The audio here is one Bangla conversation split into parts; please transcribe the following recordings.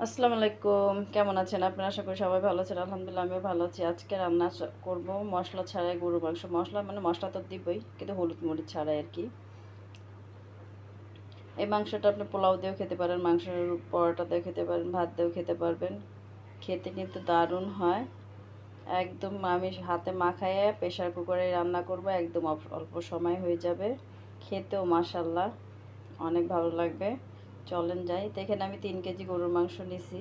আসসালামু আলাইকুম, কেমন আছেন আপনারা? আশা করি সবাই ভালো আছেন। আলহামদুলিল্লাহ আমিও ভালো আছি। আজকে রান্না করব মশলা ছাড়াই গরুর মাংস। মশলা মানে মশলা তো দিবই, কিন্তু হলুদ মরিচ ছাড়াই আর কি। এই মাংসটা আপনি পোলাও দিয়েও খেতে পারেন, মাংসের পরোটা দিয়েও খেতে পারেন, ভাত দিয়েও খেতে পারবেন। খেতে কিন্তু দারুণ হয়। একদম আমি হাতে মাখাইয়ে প্রেশার কুকারে রান্না করব, একদম অল্প সময় হয়ে যাবে। খেতেও মাশাল্লাহ অনেক ভালো লাগবে। চলেন যাই। তো এখানে আমি 3 কেজি গরুর মাংস নিছি।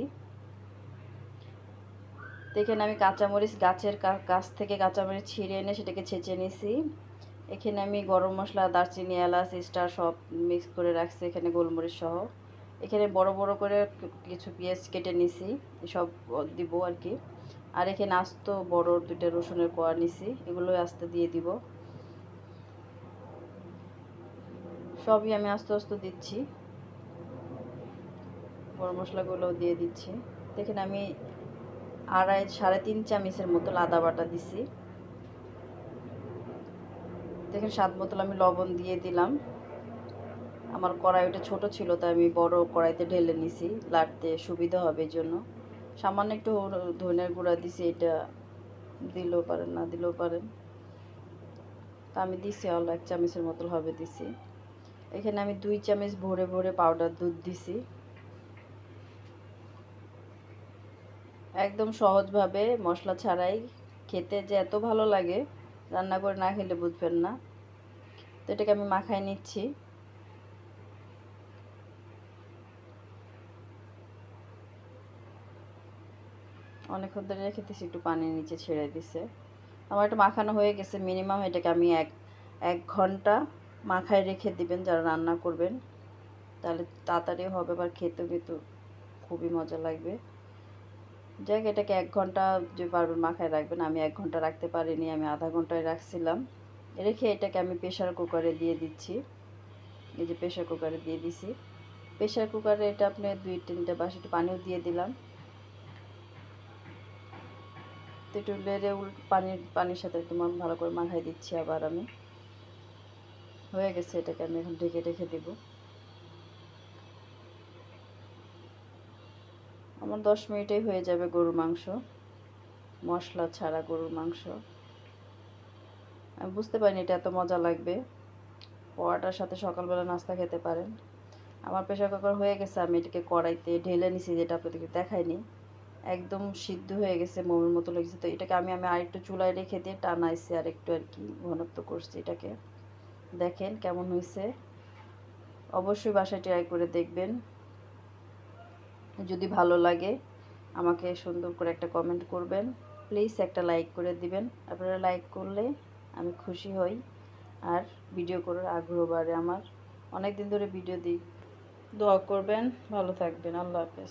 তো এখানে আমি কাঁচামরিচ গাছের গাছ থেকে কাঁচামরিচ ছিঁড়ে এনে সেটাকে ছেঁচে নিছি। এখানে আমি গরম মশলা, দারচিনি, এলাচ, স্টার সব মিক্স করে রাখছি, এখানে গোলমরিচ সহ। এখানে বড় বড় করে কিছু পেঁয়াজ কেটে নিছি, সব দিব আর কি। আর এখানে আস্ত বড় 2টা রসুনের কোয়া নিছি, এগুলো আস্তে দিয়ে দিব। সবই আমি আস্তে আস্তে দিচ্ছি, গরম মশলাগুলো দিয়ে দিচ্ছি। এখানে আমি 3.5 চামচের মতো আদা বাটা দিছি। দেখেন স্বাদ মতো আমি লবণ দিয়ে দিলাম। আমার কড়াই ওটা ছোটো ছিল, তাই আমি বড় কড়াইতে ঢেলে নিছি, লাড়তে সুবিধা হবে এই জন্য। সামান্য একটু ধনিয়ার গুঁড়া দিছি, এটা দিলেও পারেন না দিলেও পারেন। তা আমি দিছি 1 চামচের মতো হবে দিছি। এখানে আমি 2 চামচ ভরে ভরে পাউডার দুধ দিছি। একদম সহজভাবে মশলা ছাড়াই খেতে যে এত ভালো লাগে, রান্না করে না খেলে বুঝবেন না। তো এটাকে আমি মাখায় নিচ্ছি। অনেকক্ষণ ধরে রেখেছি, একটু পানির নিচে ছেড়ে দিছে। আমার এটা মাখানো হয়ে গেছে। মিনিমাম এটাকে আমি এক ঘন্টা মাখায় রেখে দিবেন যারা রান্না করবেন, তাহলে তাড়াতাড়ি হবে, আবার খেতেও কিন্তু খুবই মজা লাগবে। যাক, এটাকে 1 ঘন্টা যে পারবেন মাখায় রাখবেন। আমি 1 ঘন্টা রাখতে পারিনি, আমি আধা ঘন্টায় রাখছিলাম। রেখে এটাকে আমি প্রেশার কুকারে দিয়ে দিচ্ছি। এই যে প্রেশার কুকারে দিয়ে দিছি। প্রেশার কুকারে এটা আপনি 2-3টা বাসি একটু পানিও দিয়ে দিলাম। তো একটু লেড়ে পানির সাথে একটু ভালো করে মাখাই দিচ্ছি আবার আমি। হয়ে গেছে, এটাকে আমি এখন ঢেকে রেখে দেব। আমার 10 মিনিটেই হয়ে যাবে গরুর মাংস, মশলা ছাড়া গরুর মাংস। আমি বুঝতে পারিনি এটা এত মজা লাগবে। পরোটার সাথে সকালবেলা নাস্তা খেতে পারেন। আমার প্রেশার কুকার হয়ে গেছে, আমি এটাকে কড়াইতে ঢেলে নিছি, যেটা আপনাদেরকে দেখাইনি। একদম সিদ্ধ হয়ে গেছে, মোমের মতো লেগেছে। তো এটাকে আমি আরেকটু চুলায় রেখে দিয়ে টানাইছি, আর একটু আর কি ঘনত্ব করছি এটাকে। দেখেন কেমন হয়েছে। অবশ্যই বাসায় ট্রাই করে দেখবেন। যদি ভালো লাগে আমাকে সুন্দর করে একটা কমেন্ট করবেন, প্লিজ একটা লাইক করে দিবেন। আপনারা লাইক করলে আমি খুশি হই, আর ভিডিও করার আগ্রহ বাড়ে আমার। অনেক দিন ধরে ভিডিও দিই। দোয়া করবেন, ভালো থাকবেন। আল্লাহ হাফেজ।